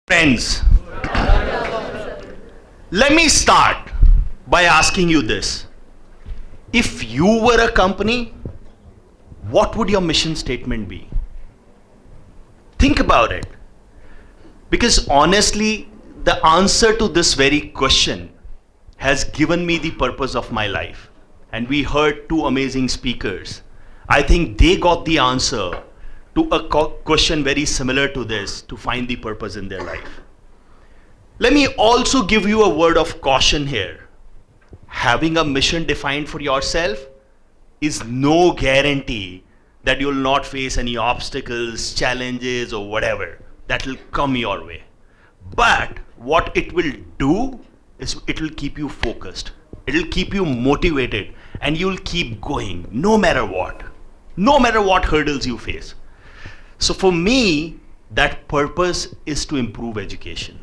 Friends, let me start by asking you this. If you were a company, what would your mission statement be? Think about it. Because honestly, the answer to this very question has given me the purpose of my life. And we heard two amazing speakers. I think they got the answer to a question very similar to this to find the purpose in their life. Let me also give you a word of caution here. Having a mission defined for yourself is no guarantee that you'll not face any obstacles, challenges, or whatever that will come your way. But what it will do is it will keep you focused. It will keep you motivated, and you'll keep going no matter what hurdles you face. So for me, that purpose is to improve education.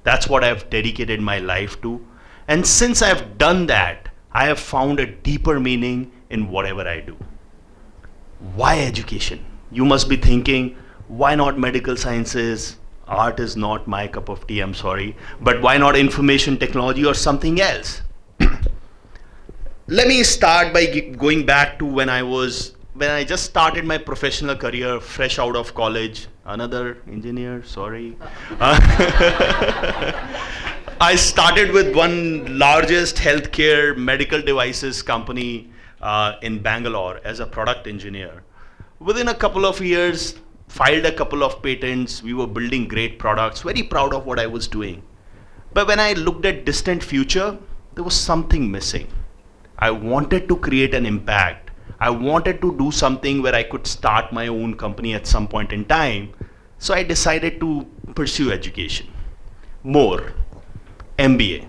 That's what I've dedicated my life to. And since I've done that, I have found a deeper meaning in whatever I do. Why education? You must be thinking, why not medical sciences? Art is not my cup of tea, I'm sorry. But why not information technology or something else? Let me start by going back to when I just started my professional career, fresh out of college. Another engineer, sorry. I started with one largest healthcare medical devices company in Bangalore as a product engineer. Within a couple of years, filed a couple of patents. We were building great products, very proud of what I was doing. But when I looked at distant future, there was something missing. I wanted to create an impact. I wanted to do something where I could start my own company at some point in time. So I decided to pursue education. More, MBA.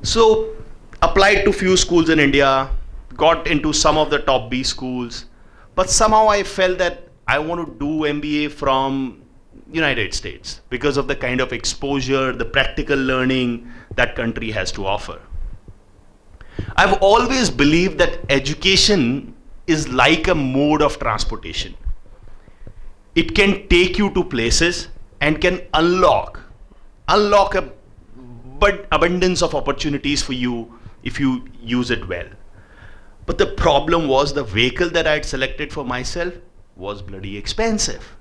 So applied to few schools in India, got into some of the top B schools, but somehow I felt that I want to do MBA from United States because of the kind of exposure, the practical learning that country has to offer. I've always believed that education is like a mode of transportation. It can take you to places and can unlock but abundance of opportunities for you if you use it well. But the problem was the vehicle that I had selected for myself was bloody expensive.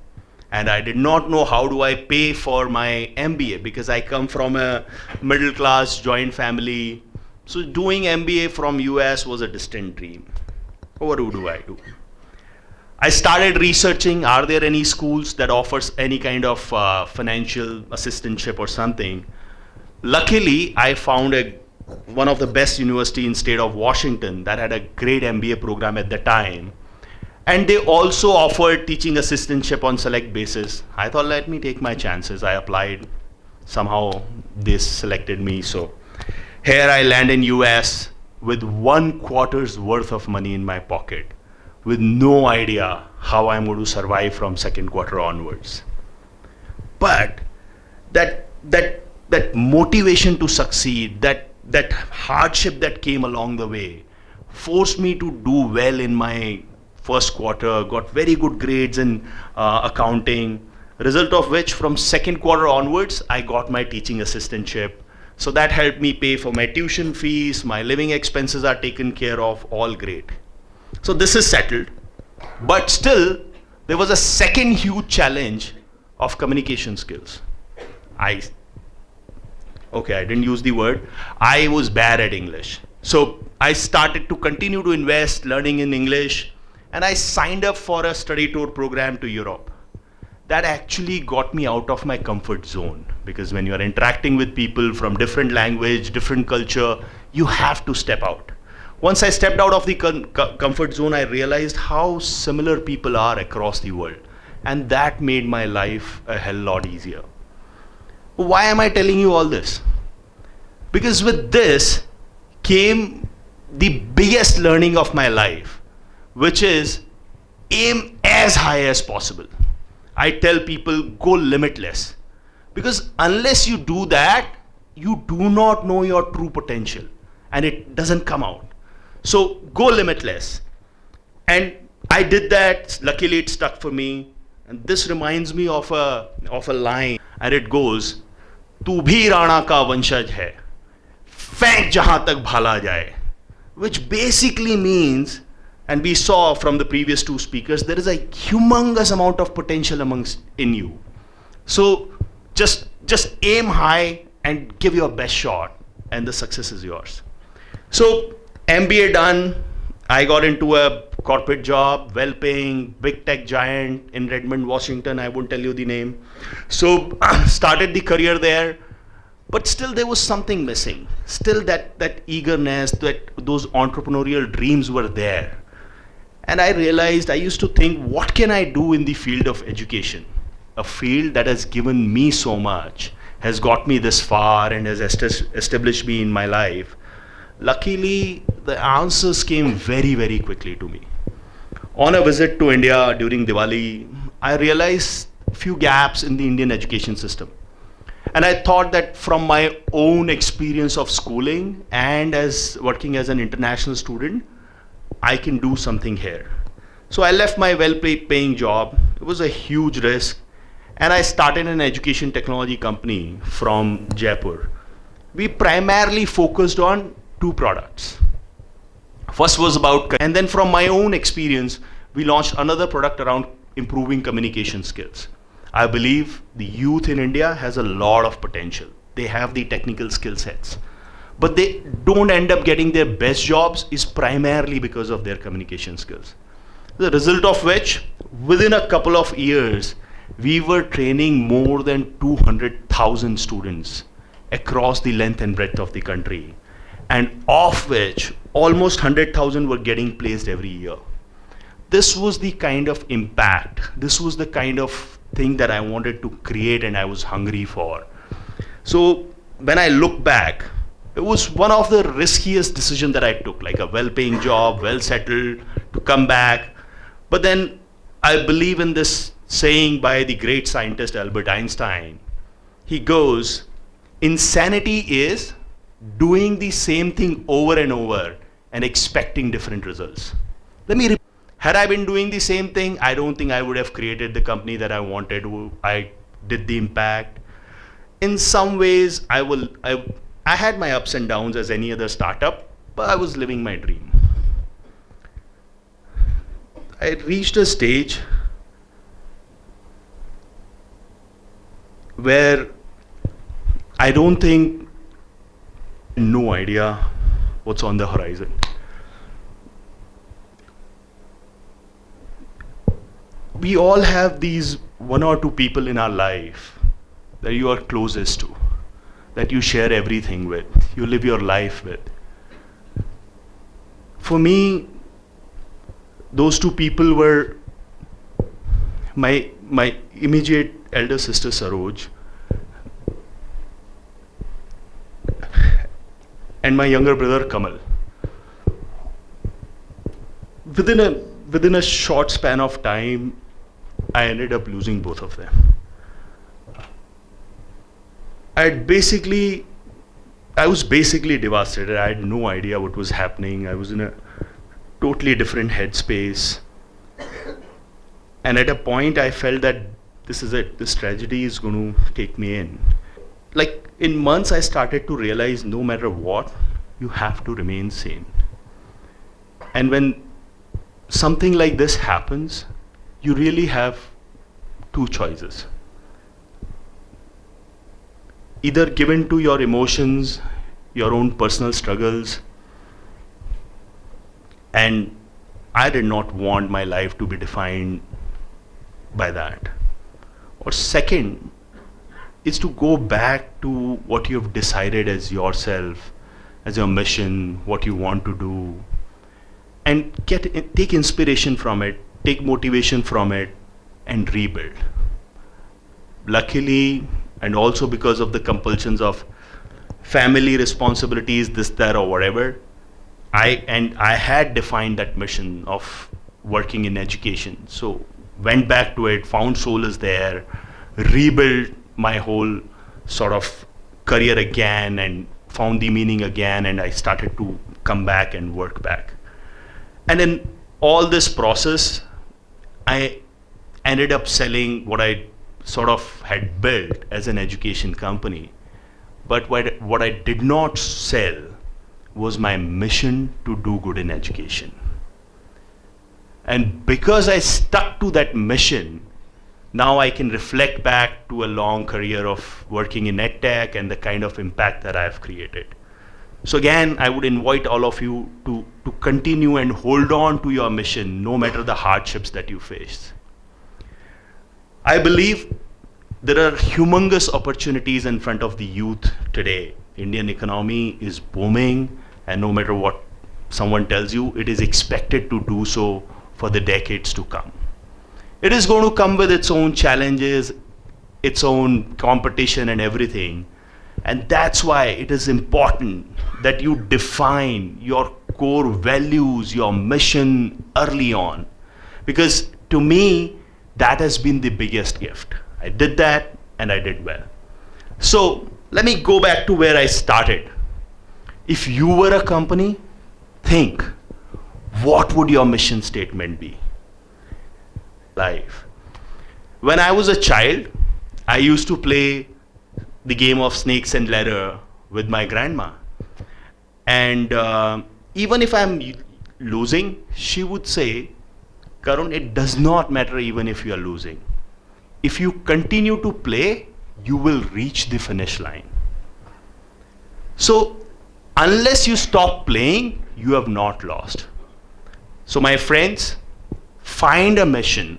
And I did not know how do I pay for my MBA because I come from a middle class joint family. So doing MBA from US was a distant dream. What do I do? I started researching, are there any schools that offers any kind of financial assistantship or something? Luckily, I found one of the best university in state of Washington that had a great MBA program at the time. And they also offered teaching assistantship on select basis. I thought, let me take my chances. I applied. Somehow they selected me. So here I land in US with 1 quarter's worth of money in my pocket, with no idea how I'm going to survive from second quarter onwards. But that motivation to succeed, that hardship that came along the way, forced me to do well in my first quarter, got very good grades in accounting, result of which from second quarter onwards, I got my teaching assistantship. So that helped me pay for my tuition fees, my living expenses are taken care of, all great. So this is settled. But still, there was a second huge challenge of communication skills. I didn't use the word. I was bad at English. So I started to continue to invest learning in English, and I signed up for a study tour program to Europe. That actually got me out of my comfort zone, because when you're interacting with people from different language, different culture, you have to step out. Once I stepped out of the comfort zone, I realized how similar people are across the world. And that made my life a hell lot easier. Why am I telling you all this? Because with this came the biggest learning of my life, which is aim as high as possible. I tell people, go limitless. Because unless you do that, you do not know your true potential and it doesn't come out. So go limitless. And I did that. Luckily, it stuck for me. And this reminds me of a line, and it goes, "तू भी राणा का वंशज है, फेंक जहां तक भाला जाए," which basically means, and we saw from the previous two speakers, there is a humongous amount of potential in you. So just aim high and give your best shot, and the success is yours. So MBA done, I got into a corporate job, well-paying, big tech giant in Redmond, Washington. I won't tell you the name. So started the career there, but still there was something missing. Still that eagerness, those entrepreneurial dreams were there. And I realized, I used to think, what can I do in the field of education? A field that has given me so much, has got me this far, and has established me in my life. Luckily, the answers came very, very quickly to me. On a visit to India during Diwali, I realized a few gaps in the Indian education system. And I thought that from my own experience of schooling and as working as an international student, I can do something here. So I left my well-paying job. It was a huge risk. And I started an education technology company from Jaipur. We primarily focused on two products. First was about, and then from my own experience, we launched another product around improving communication skills. I believe the youth in India has a lot of potential. They have the technical skill sets, but they don't end up getting their best jobs is primarily because of their communication skills. The result of which, within a couple of years, we were training more than 200,000 students across the length and breadth of the country, and of which almost 100,000 were getting placed every year. This was the kind of impact, this was the kind of thing that I wanted to create and I was hungry for. So when I look back, it was one of the riskiest decisions that I took, like a well-paying job, well settled, to come back. But then I believe in this saying by the great scientist Albert Einstein. He goes, insanity is doing the same thing over and over and expecting different results. Let me repeat. Had I been doing the same thing, I don't think I would have created the company that I wanted. I did the impact. In some ways, I had my ups and downs as any other startup, but I was living my dream. I reached a stage where I don't think, no idea what's on the horizon. We all have these one or two people in our life that you are closest to, that you share everything with, you live your life with. For me, those two people were my immediate elder sister Saroj and my younger brother Kamal. Within a short span of time, I ended up losing both of them. I was basically devastated. I had no idea what was happening. I was in a totally different headspace. And at a point I felt that this is it. This tragedy is going to take me in. Like in months I started to realize no matter what, you have to remain sane. And when something like this happens, you really have two choices. Either give in to your emotions, your own personal struggles, and I did not want my life to be defined by that. Or second is to go back to what you have decided as yourself, as your mission, what you want to do, and take inspiration from it, take motivation from it, and rebuild. Luckily, and also because of the compulsions of family responsibilities, this, that, or whatever, I had defined that mission of working in education. So went back to it, found solace there, rebuilt my whole sort of career again, and found the meaning again, and I started to come back and work back. And in all this process, I ended up selling what I sort of had built as an education company. But what I did not sell was my mission to do good in education. And because I stuck to that mission, now I can reflect back to a long career of working in EdTech and the kind of impact that I've created. So again, I would invite all of you to continue and hold on to your mission, no matter the hardships that you face. I believe there are humongous opportunities in front of the youth today. Indian economy is booming, and no matter what someone tells you, it is expected to do so for the decades to come. It is going to come with its own challenges, its own competition and everything. And that's why it is important that you define your core values, your mission early on. Because to me, that has been the biggest gift. I did that and I did well. So let me go back to where I started. If you were a company, think, what would your mission statement be? Life. When I was a child, I used to play the game of snakes and ladder with my grandma. And even if I'm losing, she would say, Karunn, it does not matter even if you are losing. If you continue to play, you will reach the finish line. So unless you stop playing, you have not lost. So my friends, find a mission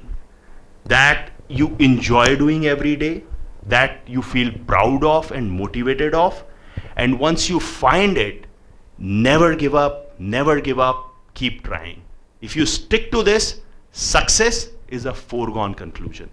that you enjoy doing every day, that you feel proud of and motivated of. And once you find it, never give up, keep trying. If you stick to this, success is a foregone conclusion.